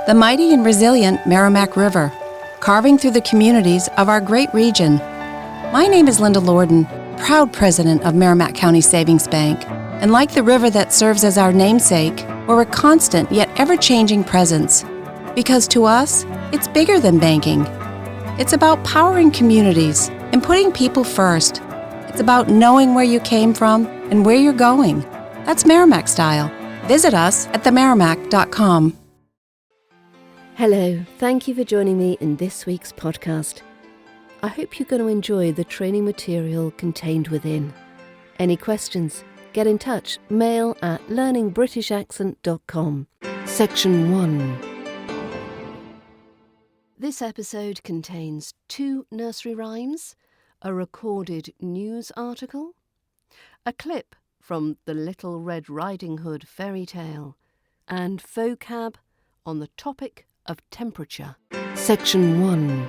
the mighty and resilient Merrimack River, carving through the communities of our great region. My name is Linda Lorden, proud president of Merrimack County Savings Bank, and like the river that serves as our namesake, we're a constant yet ever-changing presence. Because to us, it's bigger than banking. It's about powering communities and putting people first. It's about knowing where you came from and where you're going. That's Merrimack style. Visit us at themerrimack.com. Hello, thank you for joining me in this week's podcast. I hope you're going to enjoy the training material contained within. Any questions? Get in touch. Mail at learningbritishaccent.com. Section 1. This episode contains 2 nursery rhymes, a recorded news article, a clip from the Little Red Riding Hood fairy tale, and vocab on the topic of temperature. Section 1.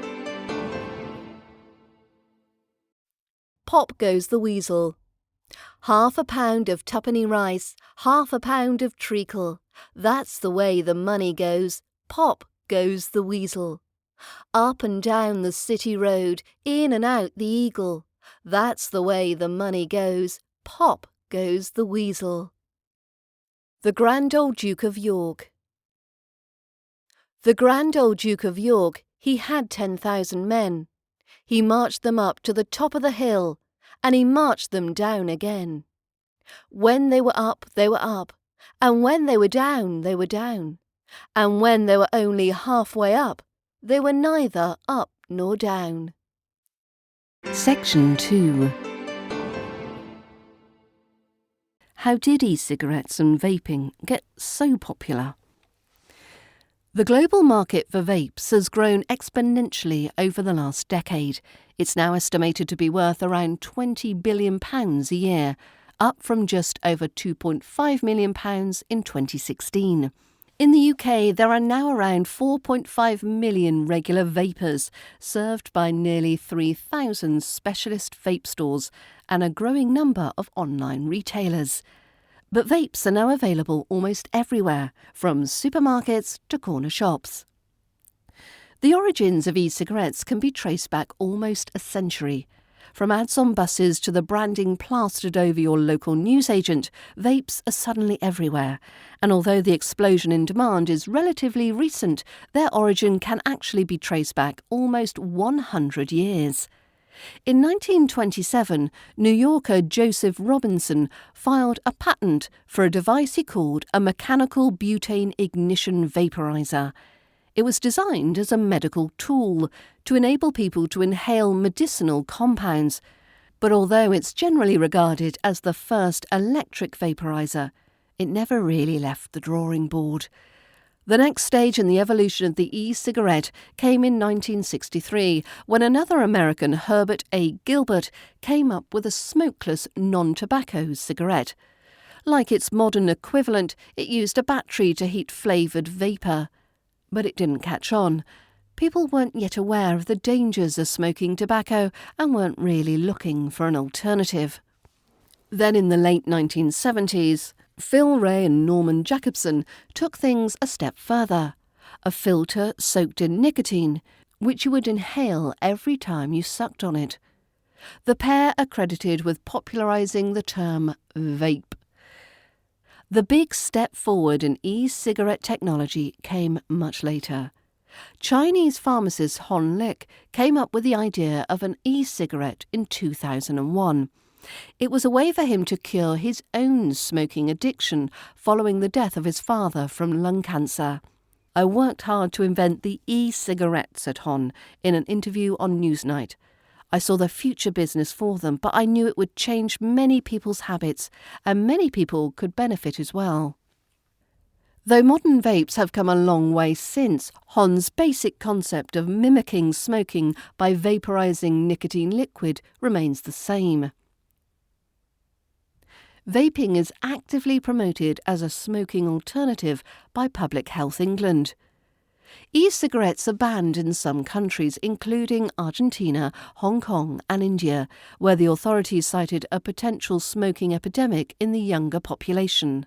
Pop goes the weasel. Half a pound of tuppenny rice, half a pound of treacle. That's the way the money goes. Pop goes the weasel. Up and down the city road, in and out the eagle. That's the way the money goes. Pop goes the weasel. The Grand Old Duke of York. The Grand Old Duke of York, he had 10,000 men. He marched them up to the top of the hill, and he marched them down again. When they were up, and when they were down, and when they were only halfway up, they were neither up nor down. Section 2. How did e-cigarettes and vaping get so popular? The global market for vapes has grown exponentially over the last decade. It's now estimated to be worth around £20 billion a year, up from just over £2.5 million in 2016. In the UK, there are now around 4.5 million regular vapers, served by nearly 3,000 specialist vape stores and a growing number of online retailers. But vapes are now available almost everywhere, from supermarkets to corner shops. The origins of e-cigarettes can be traced back almost a century. From ads on buses to the branding plastered over your local newsagent, vapes are suddenly everywhere. And although the explosion in demand is relatively recent, their origin can actually be traced back almost 100 years. In 1927, New Yorker Joseph Robinson filed a patent for a device he called a mechanical butane ignition vaporizer. It was designed as a medical tool to enable people to inhale medicinal compounds, but although it's generally regarded as the first electric vaporizer, it never really left the drawing board. The next stage in the evolution of the e-cigarette came in 1963, when another American, Herbert A. Gilbert, came up with a smokeless non-tobacco cigarette. Like its modern equivalent, it used a battery to heat flavoured vapour. But it didn't catch on. People weren't yet aware of the dangers of smoking tobacco and weren't really looking for an alternative. Then in the late 1970s, Phil Ray and Norman Jacobson took things a step further. A filter soaked in nicotine, which you would inhale every time you sucked on it. The pair are credited with popularising the term vape. The big step forward in e-cigarette technology came much later. Chinese pharmacist Hon Lik came up with the idea of an e-cigarette in 2001. It was a way for him to cure his own smoking addiction following the death of his father from lung cancer. I worked hard to invent the e-cigarette, said Hon in an interview on Newsnight. I saw the future business for them, but I knew it would change many people's habits, and many people could benefit as well. Though modern vapes have come a long way since, Hon's basic concept of mimicking smoking by vaporizing nicotine liquid remains the same. Vaping is actively promoted as a smoking alternative by Public Health England. E-cigarettes are banned in some countries, including Argentina, Hong Kong and India, where the authorities cited a potential smoking epidemic in the younger population.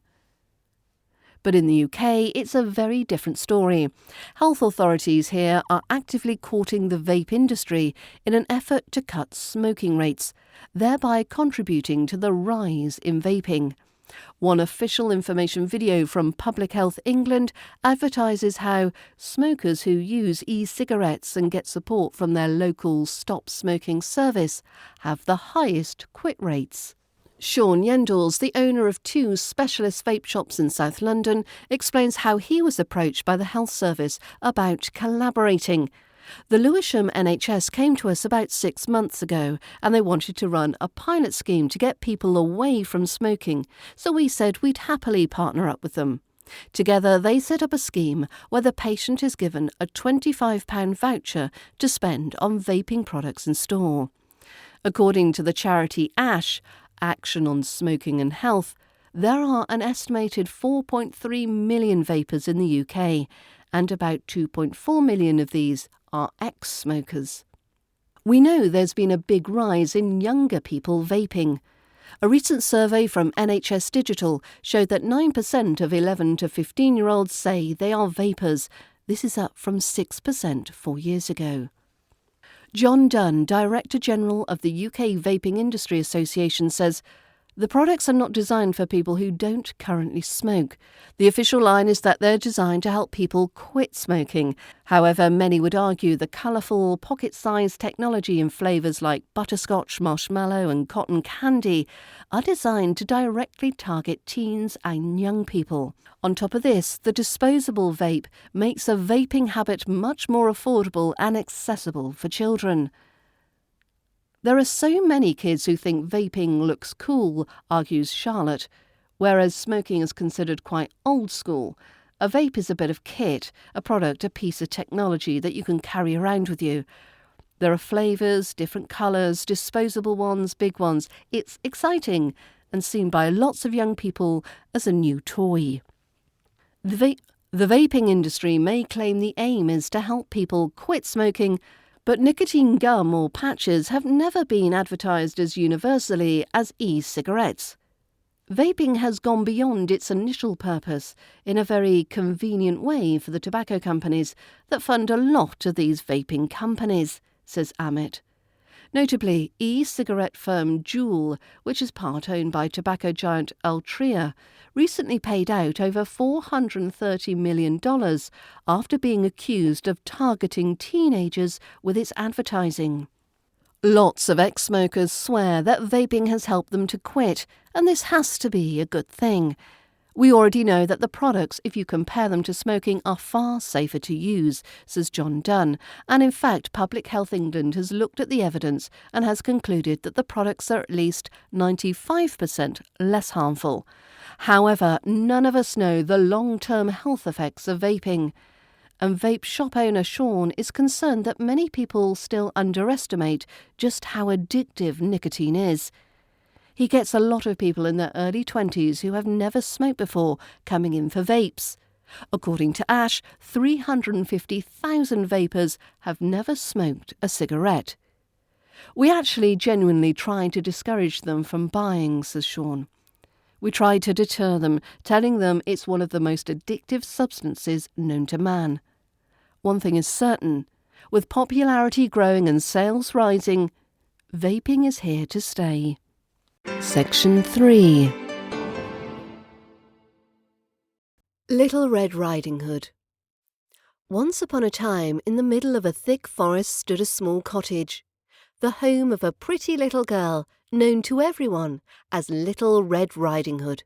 But in the UK, it's a very different story. Health authorities here are actively courting the vape industry in an effort to cut smoking rates, thereby contributing to the rise in vaping. One official information video from Public Health England advertises how smokers who use e-cigarettes and get support from their local Stop Smoking service have the highest quit rates. Sean Yendals, the owner of 2 specialist vape shops in South London, explains how he was approached by the health service about collaborating. The Lewisham NHS came to us about 6 months ago and they wanted to run a pilot scheme to get people away from smoking, so we said we'd happily partner up with them. Together they set up a scheme where the patient is given a £25 voucher to spend on vaping products in store. According to the charity ASH, Action on Smoking and Health, there are an estimated 4.3 million vapers in the UK, and about 2.4 million of these are ex-smokers. We know there's been a big rise in younger people vaping. A recent survey from NHS Digital showed that 9% of 11 to 15-year-olds say they are vapers. This is up from 6% 4 years ago. John Dunn, Director General of the UK Vaping Industry Association, says, "The products are not designed for people who don't currently smoke. The official line is that they're designed to help people quit smoking. However, many would argue the colourful, pocket-sized technology in flavours like butterscotch, marshmallow and cotton candy are designed to directly target teens and young people. On top of this, the disposable vape makes a vaping habit much more affordable and accessible for children." There are so many kids who think vaping looks cool, argues Charlotte. Whereas smoking is considered quite old school, a vape is a bit of kit, a product, a piece of technology that you can carry around with you. There are flavours, different colours, disposable ones, big ones. It's exciting and seen by lots of young people as a new toy. The vaping industry may claim the aim is to help people quit smoking, but nicotine gum or patches have never been advertised as universally as e-cigarettes. Vaping has gone beyond its initial purpose in a very convenient way for the tobacco companies that fund a lot of these vaping companies, says Amit. Notably, e-cigarette firm Juul, which is part owned by tobacco giant Altria, recently paid out over $430 million after being accused of targeting teenagers with its advertising. Lots of ex-smokers swear that vaping has helped them to quit, and this has to be a good thing. We already know that the products, if you compare them to smoking, are far safer to use, says John Dunn, and in fact Public Health England has looked at the evidence and has concluded that the products are at least 95% less harmful. However, none of us know the long-term health effects of vaping. And vape shop owner Sean is concerned that many people still underestimate just how addictive nicotine is. He gets a lot of people in their early 20s who have never smoked before coming in for vapes. According to Ash, 350,000 vapers have never smoked a cigarette. "We actually genuinely try to discourage them from buying," says Sean. "We try to deter them, telling them it's one of the most addictive substances known to man. One thing is certain, with popularity growing and sales rising, vaping is here to stay." Section 3. Little Red Riding Hood. Once upon a time, in the middle of a thick forest stood a small cottage, the home of a pretty little girl known to everyone as Little Red Riding Hood.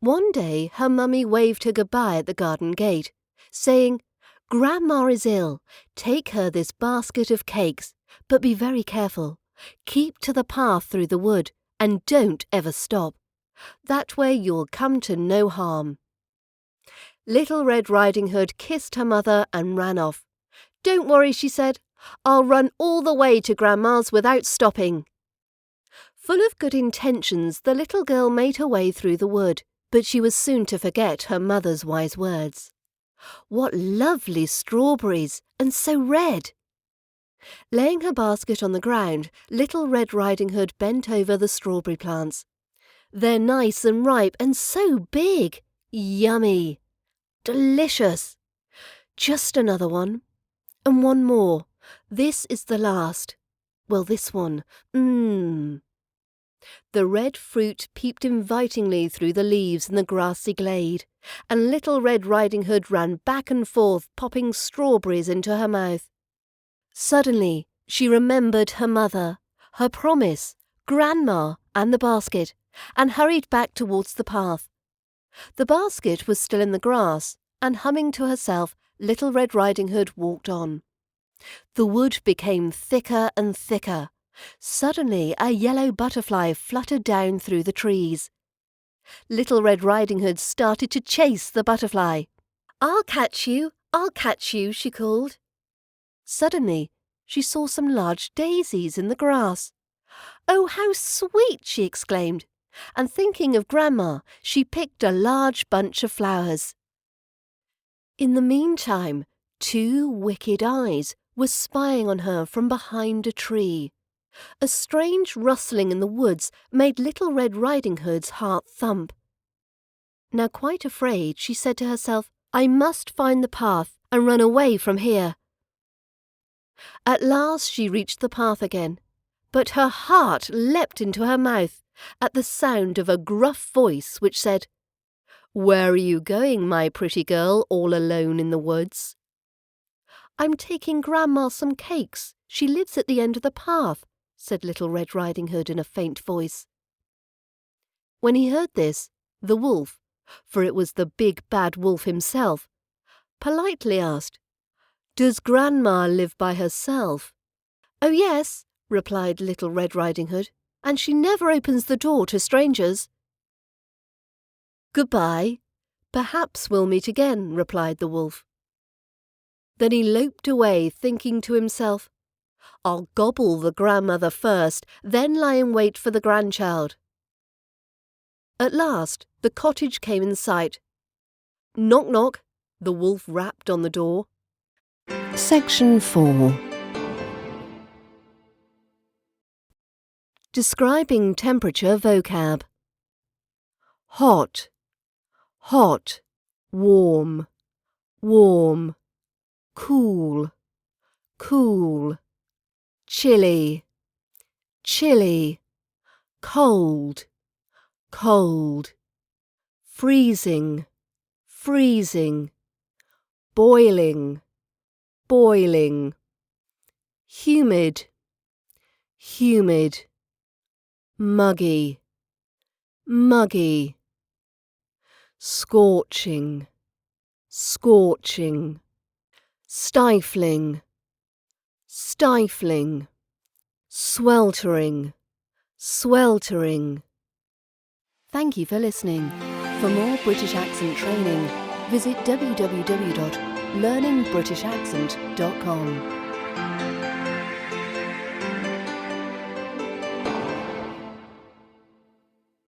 One day her mummy waved her goodbye at the garden gate, saying, "Grandma is ill. Take her this basket of cakes, but be very careful. Keep to the path through the wood and don't ever stop. That way you'll come to no harm." Little Red Riding Hood kissed her mother and ran off. "Don't worry," she said. "I'll run all the way to Grandma's without stopping." Full of good intentions, the little girl made her way through the wood, but she was soon to forget her mother's wise words. What lovely strawberries, and so red! Laying her basket on the ground, Little Red Riding Hood bent over the strawberry plants. "They're nice and ripe and so big. Yummy! Delicious! Just another one. And one more. This is the last. Well, this one. Mmm. The red fruit peeped invitingly through the leaves in the grassy glade, and Little Red Riding Hood ran back and forth, popping strawberries into her mouth. Suddenly, she remembered her mother, her promise, Grandma, and the basket, and hurried back towards the path. The basket was still in the grass, and humming to herself, Little Red Riding Hood walked on. The wood became thicker and thicker. Suddenly, a yellow butterfly fluttered down through the trees. Little Red Riding Hood started to chase the butterfly. I'll catch you, she called. Suddenly, she saw some large daisies in the grass. Oh, how sweet, she exclaimed, and thinking of Grandma, she picked a large bunch of flowers. In the meantime, 2 wicked eyes were spying on her from behind a tree. A strange rustling in the woods made Little Red Riding Hood's heart thump. Now quite afraid, she said to herself, I must find the path and run away from here. At last she reached the path again, but her heart leapt into her mouth at the sound of a gruff voice which said, Where are you going, my pretty girl, all alone in the woods? I'm taking Grandma some cakes. She lives at the end of the path, said Little Red Riding Hood in a faint voice. When he heard this, the wolf, for it was the big bad wolf himself, politely asked, Does Grandma live by herself? Oh yes, replied Little Red Riding Hood, and she never opens the door to strangers. Goodbye. Perhaps we'll meet again, replied the wolf. Then he loped away, thinking to himself, I'll gobble the grandmother first, then lie in wait for the grandchild. At last, the cottage came in sight. Knock, knock, the wolf rapped on the door. Section 4. Describing temperature vocab. Hot, hot, warm, warm, cool, cool, chilly, chilly, cold, cold, freezing, freezing, boiling, boiling, humid, humid, muggy, muggy, scorching, scorching, stifling, stifling, sweltering, sweltering. Thank you for listening. For more British accent training, visit www.learningbritishaccent.com.